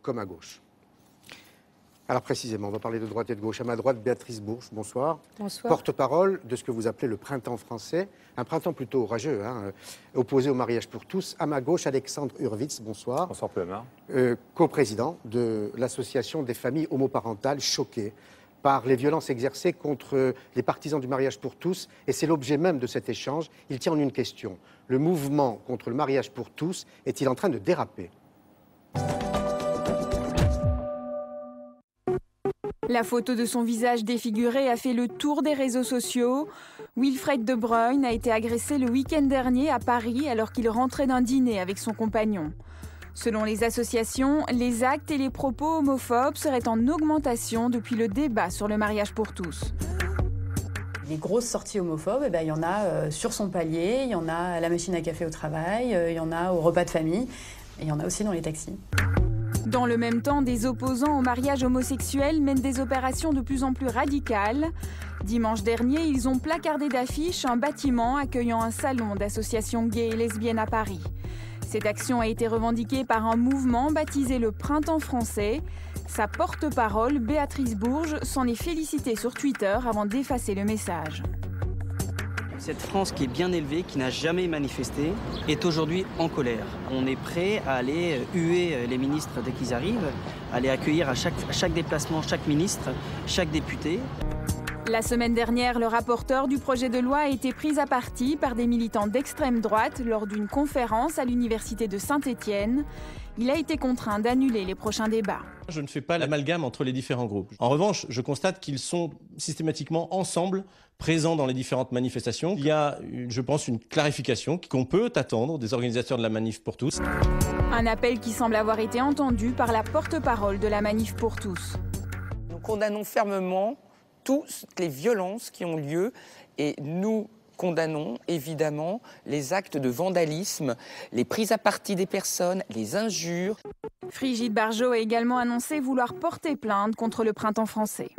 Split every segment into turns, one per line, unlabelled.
comme à gauche. Alors précisément, on va parler de droite et de gauche. À ma droite, Béatrice Bourges, bonsoir.
Bonsoir.
Porte-parole de ce que vous appelez le printemps français, un printemps plutôt orageux, opposé au mariage pour tous. À ma gauche, Alexandre Hurwitz, bonsoir.
Bonsoir, Plemar.
Co-président de l'association des familles homoparentales choquées par les violences exercées contre les partisans du mariage pour tous. Et c'est l'objet même de cet échange. Il tient en une question. Le mouvement contre le mariage pour tous est-il en train de déraper ?
La photo de son visage défiguré a fait le tour des réseaux sociaux. Wilfred De Bruyne a été agressé le week-end dernier à Paris alors qu'il rentrait d'un dîner avec son compagnon. Selon les associations, les actes et les propos homophobes seraient en augmentation depuis le débat sur le mariage pour tous.
Les grosses sorties homophobes, il y en a sur son palier, il y en a à la machine à café au travail, il y en a au repas de famille, et il y en a aussi dans les taxis.
Dans le même temps, des opposants au mariage homosexuel mènent des opérations de plus en plus radicales. Dimanche dernier, ils ont placardé d'affiches un bâtiment accueillant un salon d'associations gays et lesbiennes à Paris. Cette action a été revendiquée par un mouvement baptisé le Printemps français. Sa porte-parole, Béatrice Bourges, s'en est félicitée sur Twitter avant d'effacer le message.
Cette France qui est bien élevée, qui n'a jamais manifesté, est aujourd'hui en colère. On est prêt à aller huer les ministres dès qu'ils arrivent, à aller accueillir à chaque déplacement chaque ministre, chaque député.
La semaine dernière, le rapporteur du projet de loi a été pris à partie par des militants d'extrême droite lors d'une conférence à l'université de Saint-Étienne. Il a été contraint d'annuler les prochains débats.
Je ne fais pas l'amalgame entre les différents groupes. En revanche, je constate qu'ils sont systématiquement ensemble, présents dans les différentes manifestations. Il y a, je pense, une clarification qu'on peut attendre des organisateurs de la Manif pour tous.
Un appel qui semble avoir été entendu par la porte-parole de la Manif pour tous.
Nous condamnons fermement toutes les violences qui ont lieu et nous condamnons évidemment les actes de vandalisme, les prises à partie des personnes, les injures.
Frigide Barjot a également annoncé vouloir porter plainte contre le Printemps français.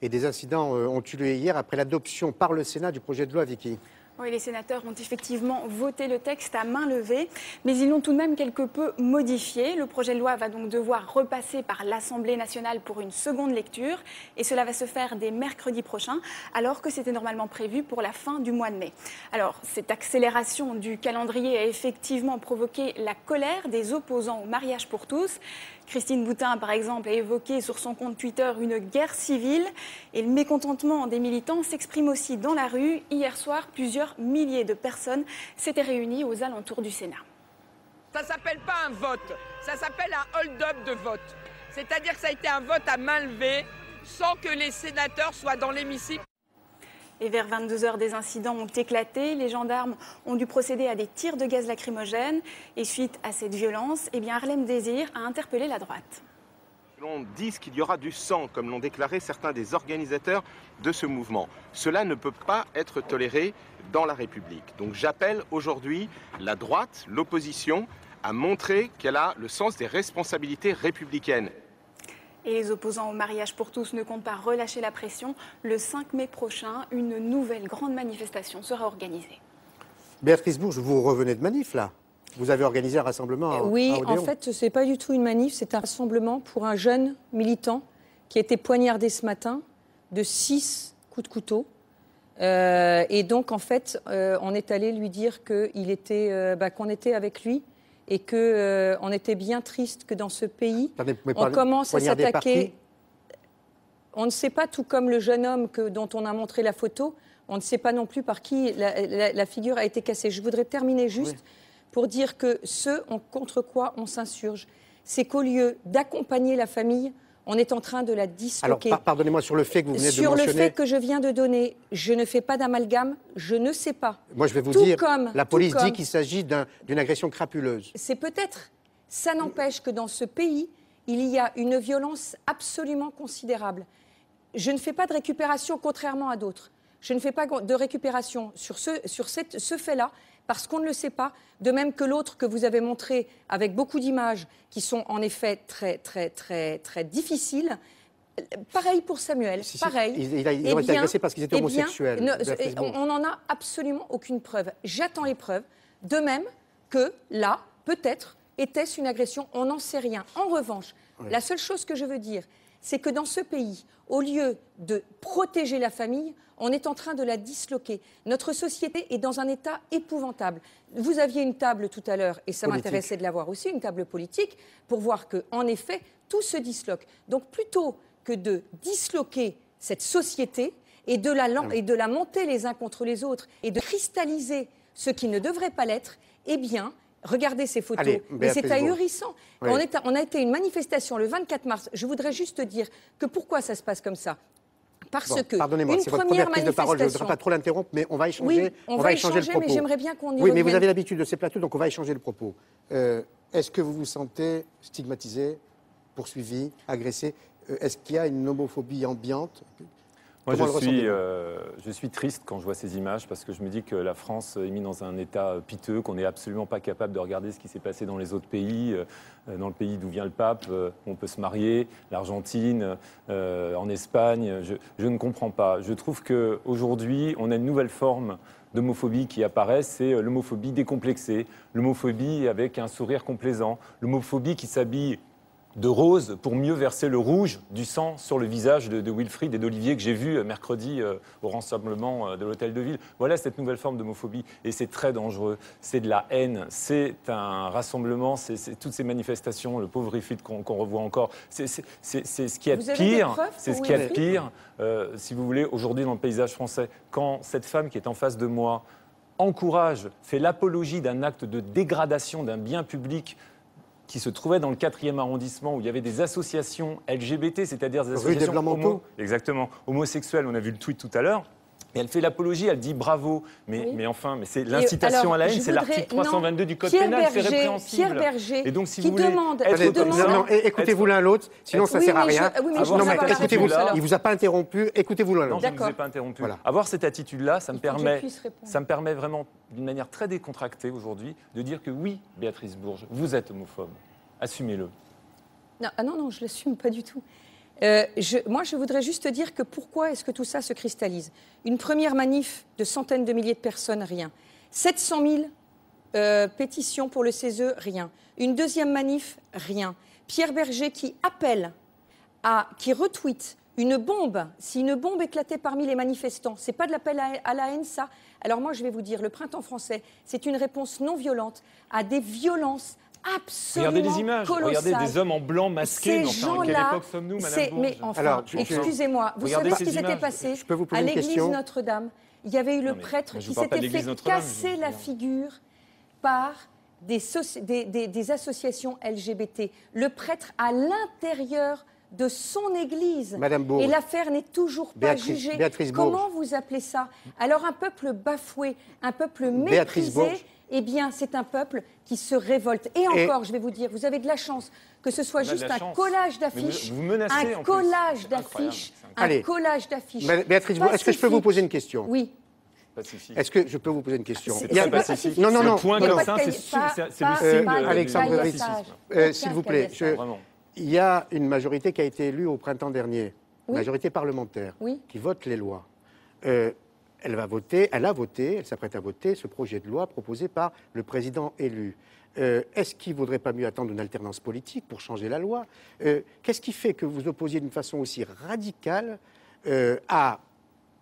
Et des incidents ont eu lieu hier après l'adoption par le Sénat du projet de loi, Vicky.
Oui, les sénateurs ont effectivement voté le texte à main levée, mais ils l'ont tout de même quelque peu modifié. Le projet de loi va donc devoir repasser par l'Assemblée nationale pour une seconde lecture, et cela va se faire dès mercredi prochain, alors que c'était normalement prévu pour la fin du mois de mai. Alors, cette accélération du calendrier a effectivement provoqué la colère des opposants au mariage pour tous. Christine Boutin, par exemple, a évoqué sur son compte Twitter une guerre civile, et le mécontentement des militants s'exprime aussi dans la rue. Hier soir, plusieurs milliers de personnes s'étaient réunies aux alentours du Sénat.
Ça ne s'appelle pas un vote, ça s'appelle un hold-up de vote. C'est-à-dire que ça a été un vote à main levée sans que les sénateurs soient dans l'hémicycle.
Et vers 22h, des incidents ont éclaté. Les gendarmes ont dû procéder à des tirs de gaz lacrymogène. Et suite à cette violence, Harlem Désir a interpellé la droite.
L'on dit qu'il y aura du sang, comme l'ont déclaré certains des organisateurs de ce mouvement. Cela ne peut pas être toléré dans la République. Donc j'appelle aujourd'hui la droite, l'opposition, à montrer qu'elle a le sens des responsabilités républicaines.
Et les opposants au mariage pour tous ne comptent pas relâcher la pression. Le 5 mai prochain, une nouvelle grande manifestation sera organisée.
Béatrice Bourges, vous revenez de manif là ? Vous avez organisé un rassemblement à
Oui,
Odéon.
en fait, ce n'est pas du tout une manif, c'est un rassemblement pour un jeune militant qui a été poignardé ce matin de 6 coups de couteau. Et donc, en fait, on est allé lui dire qu'on était avec lui et qu'on était bien triste que dans ce pays, on commence à s'attaquer. On ne sait pas, tout comme le jeune homme dont on a montré la photo, on ne sait pas non plus par qui la figure a été cassée. Je voudrais terminer juste pour dire que contre quoi on s'insurge, c'est qu'au lieu d'accompagner la famille, on est en train de la disloquer.
Alors, pardonnez-moi sur le fait que vous venez de mentionner.
Sur le fait que je viens de donner, je ne fais pas d'amalgame, je ne sais pas.
Moi, je vais vous dire, la police dit qu'il s'agit d'une agression crapuleuse.
C'est peut-être. Ça n'empêche que dans ce pays, il y a une violence absolument considérable. Je ne fais pas de récupération, contrairement à d'autres. Je ne fais pas de récupération sur ce fait-là, parce qu'on ne le sait pas, de même que l'autre que vous avez montré avec beaucoup d'images qui sont en effet très, très, très, très difficiles. Pareil pour Samuel, pareil.
Ils ont été agressés parce qu'ils étaient homosexuels.
On n'en a absolument aucune preuve. J'attends les preuves. De même que là, peut-être, était-ce une agression? On n'en sait rien. En revanche, la seule chose que je veux dire, c'est que dans ce pays, au lieu de protéger la famille, on est en train de la disloquer. Notre société est dans un état épouvantable. Vous aviez une table tout à l'heure, et ça m'intéressait de l'avoir aussi, une table politique, pour voir qu'en effet, tout se disloque. Donc plutôt que de disloquer cette société et de la monter les uns contre les autres et de cristalliser ce qui ne devrait pas l'être, eh bien, regardez ces photos. Mais c'est ahurissant. Oui. On a été une manifestation le 24 mars. Je voudrais juste dire que pourquoi ça se passe comme ça? Parce que
pardonnez-moi, c'est votre première prise de parole, je ne voudrais pas trop l'interrompre, mais on va échanger,
oui, on va échanger
le propos.
Mais j'aimerais bien qu'on y
Oui,
revienne.
mais vous avez l'habitude de ces plateaux, donc on va échanger le propos. Est-ce que vous vous sentez stigmatisé, poursuivi, agressé? Est-ce qu'il y a une homophobie ambiante?
Moi, je suis triste quand je vois ces images parce que je me dis que la France est mise dans un état piteux, qu'on n'est absolument pas capable de regarder ce qui s'est passé dans les autres pays, dans le pays d'où vient le pape, on peut se marier, l'Argentine, en Espagne. Je ne comprends pas. Je trouve qu'aujourd'hui, on a une nouvelle forme d'homophobie qui apparaît, c'est l'homophobie décomplexée, l'homophobie avec un sourire complaisant, l'homophobie qui s'habille de rose pour mieux verser le rouge du sang sur le visage de Wilfried et d'Olivier que j'ai vu mercredi au rassemblement de l'Hôtel de Ville. Voilà cette nouvelle forme d'homophobie et c'est très dangereux. C'est de la haine, c'est un rassemblement, c'est toutes ces manifestations, le pauvre Wilfried qu'on revoit encore. C'est ce qui est pire. C'est ce qui est pire, si vous voulez, aujourd'hui dans le paysage français. Quand cette femme qui est en face de moi encourage, fait l'apologie d'un acte de dégradation d'un bien public qui se trouvait dans le 4e arrondissement où il y avait des associations LGBT, c'est-à-dire des associations homosexuelles. On a vu le tweet tout à l'heure. Et elle fait l'apologie, elle dit bravo. Mais enfin, c'est l'incitation à la haine, c'est l'article 322 du Code pénal, c'est répréhensible.
Pierre Berger,
et donc, si
qui
vous voulez,
demande...
écoutez-vous l'un l'autre, sinon ça ne sert à rien.
Écoutez-vous,
il ne vous a pas interrompu, écoutez-vous l'un l'autre.
Non, je ne vous ai pas interrompu. Voilà. Avoir cette attitude-là, ça me permet vraiment, d'une manière très décontractée aujourd'hui, de dire que oui, Béatrice Bourges, vous êtes homophobe. Assumez-le.
Non, je ne l'assume pas du tout. Moi, je voudrais juste dire que pourquoi est-ce que tout ça se cristallise? Une première manif de centaines de milliers de personnes, rien. 700 000 pétitions pour le CESE, rien. Une deuxième manif, rien. Pierre Berger qui appelle, qui retweet une bombe. Si une bombe éclatait parmi les manifestants, c'est pas de l'appel à la haine, ça? Alors moi, je vais vous dire, le printemps français, c'est une réponse non violente à des violences absolument
regardez les images,
colossales.
Regardez des hommes en blanc masqués.
Enfin,
quelle époque sommes-nous, Madame Bourges?
Mais enfin, excusez-moi, vous savez ce qui s'était passé à l'église Notre-Dame? Il y avait eu le prêtre qui s'était fait casser la figure par des associations LGBT. Le prêtre à l'intérieur de son église.
Madame Bourges.
Et l'affaire n'est toujours pas jugée. Comment vous appelez ça? Alors un peuple bafoué, un peuple méprisé, eh bien, c'est un peuple qui se révolte. Et encore, je vais vous dire, vous avez de la chance que ce soit juste un collage d'affiches. Un collage d'affiches. Un collage d'affiches.
Béatrice, est-ce que je peux vous poser une question?
Oui.
Pacifique. Est-ce que je peux vous poser une question?
C'est très pacifique.
Non.
Le point comme ça, c'est le signe de
Alexandre, s'il vous plaît. Il y a une majorité qui a été élue au printemps dernier, majorité parlementaire, qui vote les lois. Elle s'apprête à voter ce projet de loi proposé par le président élu. Est-ce qu'il ne vaudrait pas mieux attendre une alternance politique pour changer la loi? Qu'est-ce qui fait que vous opposiez d'une façon aussi radicale à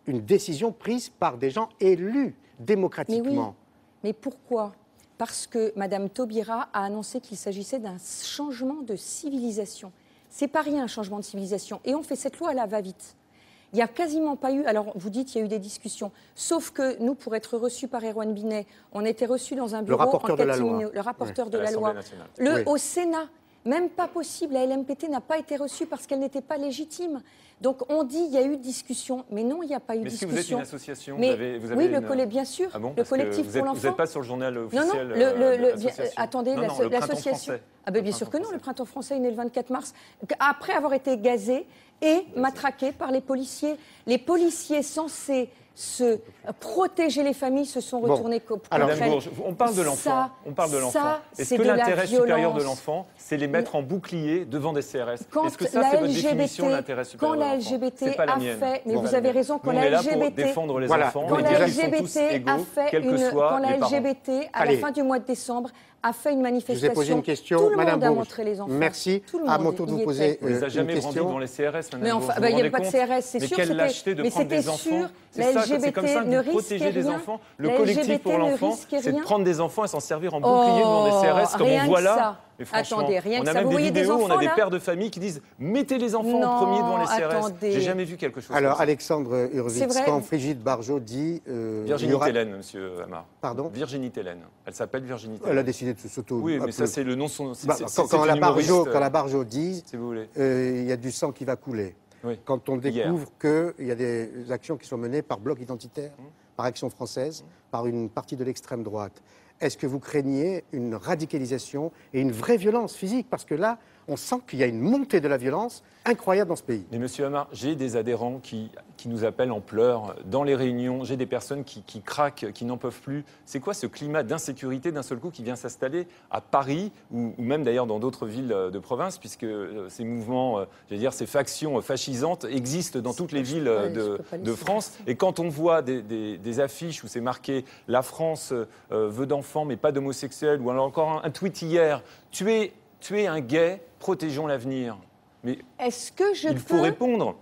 une décision prise par des gens élus démocratiquement?
Mais pourquoi? Parce que Mme Taubira a annoncé qu'il s'agissait d'un changement de civilisation. C'est pas rien, un changement de civilisation. Et on fait cette loi à la va-vite. Il n'y a quasiment pas eu, alors vous dites qu'il y a eu des discussions, sauf que nous, pour être reçus par Erwan Binet, on était reçus dans un bureau
le rapporteur de la
loi. Au Sénat, même pas possible, la LMPT n'a pas été reçue parce qu'elle n'était pas légitime. Donc on dit qu'il y a eu discussion, mais non, il n'y a pas eu discussion.
Mais si vous êtes une association,
mais,
vous avez
bien sûr, le collectif pour l'enfant.
Vous n'êtes pas sur le journal officiel.
Attendez, l'association. Bien sûr que non, le printemps français est né le 24 mars, après avoir été gazé et matraqué par les policiers. Les policiers censés protéger les familles se sont retournés contre elle.
Madame Bourges, on parle de l'enfant. Est-ce que l'intérêt supérieur de l'enfant, c'est les mettre en bouclier devant des CRS? Est-ce que ça, c'est votre définition de l'intérêt supérieur de l'enfant?
Quand la LGBT
pas la
a
mienne.
fait... Mais vous avez raison, quand la LGBT...
On est là pour défendre les enfants,
quand
et
la
dire qu'ils sont tous
LGBT
égaux, quels que soient
quand la
les parents.
LGBT, à la fin du mois de décembre, a fait une
Je
manifestation.
vous ai posé une question,
Tout le
Madame
monde a
Bourges.
montré les enfants.
Merci.
Tout le
À
monde
mon tour de
y
vous
était.
poser
On les a jamais
une
brandis
question.
devant les CRS, Madame
Mais
Bourges,
enfin,
vous
bah, il
vous
n'y avait
rendez
pas de
compte
CRS, c'est
Mais
sûr.
quelle lâcheté de
mais
prendre
c'était
des enfants.
sûr.
C'est
La
ça, c'est comme ça
LGBT ne
que vous protégez
risquait
des
rien.
enfants. Le
La
collectif
LGBT
pour
ne
l'enfant,
risquait
c'est de
rien.
prendre des enfants et s'en servir en bouclier devant des CRS, comme
rien
on
que
voit là.
ça.
Mais franchement,
Attendez, rien
on
que
a
ça.
même
Vous
des
voyez des
vidéos, on a
enfants,
des
là
pères de famille qui disent « Mettez les enfants en premier devant les CRS ».
attendez.
J'ai jamais vu quelque chose
Alors,
comme ça.
Alexandre
C'est
Hurwitz,
vrai.
quand Brigitte Bardot dit...
Virginie Tellen, monsieur Amar.
Pardon.
Virginie Tellen. Elle s'appelle Virginie
Elle a
Tellen.
décidé de s'auto...
Oui, mais ça, c'est le nom de son...
Bah, quand la Bardot dit,
si vous voulez.
il y a du sang qui va couler.
Oui.
Quand on découvre qu'il y a des actions qui sont menées par bloc identitaire, par Action française, par une partie de l'extrême droite, est-ce que vous craignez une radicalisation et une vraie violence physique? Parce que là, on sent qu'il y a une montée de la violence incroyable dans ce pays.
Mais monsieur Amar, j'ai des adhérents qui nous appellent en pleurs dans les réunions. J'ai des personnes qui craquent, qui n'en peuvent plus. C'est quoi ce climat d'insécurité d'un seul coup qui vient s'installer à Paris ou même d'ailleurs dans d'autres villes de province, puisque ces mouvements, ces factions fascisantes existent dans toutes les villes de France. Et quand on voit des affiches où c'est marqué « La France veut d'enfants mais pas d'homosexuels » ou alors encore un tweet hier « Tuer un gay, protégeons l'avenir ». Mais
est-ce que
il faut répondre.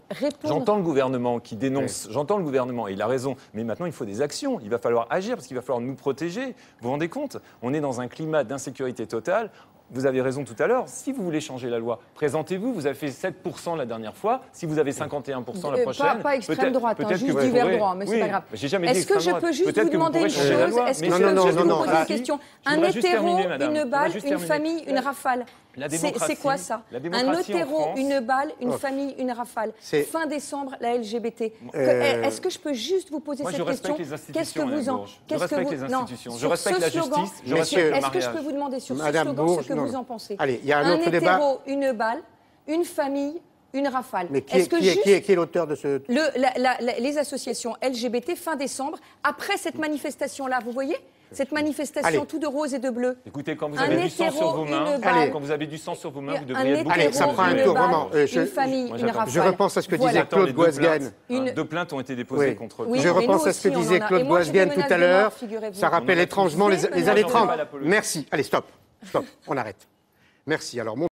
J'entends le gouvernement qui dénonce,
Oui.
j'entends le gouvernement, et il a raison, mais maintenant il faut des actions, il va falloir agir parce qu'il va falloir nous protéger. Vous vous rendez compte? On est dans un climat d'insécurité totale. Vous avez raison tout à l'heure, si vous voulez changer la loi, présentez-vous, vous avez fait 7% la dernière fois, si vous avez 51% la prochaine...
Pas extrême droite,
peut-être
juste
que
du
vous
vert
pourrez...
droit, mais c'est pas grave.
J'ai jamais dit
Est-ce que
extrême
je
droite.
peux juste
Peut-être
vous
que
demander une
pourrez changer la
chose?
loi.
Est-ce que
Mais
je peux juste vous
non,
poser une question?
Je
Un
voudrais juste
hétéro,
terminer, madame.
une
Je voudrais
balle,
juste
une
terminer.
famille, une rafale.
La
C'est
démocratie,
quoi ça?
la
Un
démocratie en
hétéro,
France.
une balle, une famille, une rafale.
C'est-
Fin décembre, la LGBT. Est-ce que je peux juste vous poser
Moi,
cette
je respecte
question?
les institutions,
Qu'est-ce que vous en...
Madame Bourges. Je respecte les institutions. Je respecte la justice. Je
Est-ce
respecte le
que je peux
mariage.
vous demander sur ce
Madame
slogan
Bourges,
ce que
non,
vous
non.
en pensez?
Allez, il y a un autre
hétéro,
débat.
une balle, une famille, une rafale.
Mais qui
Est-ce que juste
est l'auteur de ce...
les associations LGBT fin décembre, après cette manifestation-là, vous voyez cette manifestation
Allez.
tout de rose et de bleu.
Écoutez, quand vous
Un
avez du sang
hétéro,
sur vos mains,
une balle.
quand vous avez du sang sur vos mains, vous
Un
devriez être beaucoup
Allez, ça
hétéro,
prend un
une
tour,
balle,
vraiment.
une famille,
Moi,
une
j'attends.
rafale.
Je repense à ce que disait
Voilà.
Claude Guasguen.
Deux plaintes ont été déposées
Oui.
contre
Oui,
Je
mais
repense
nous
à ce que
aussi, on
disait
en a.
Claude
Et moi, j'ai des
Guasguen tout
menaces
à
de mort,
l'heure.
figurez-vous.
Ça rappelle
On en a
étrangement
tous.
les
Mais
années
non,
30.
pas l'apologie.
Merci. Allez, stop. Stop. On arrête. Merci. Alors,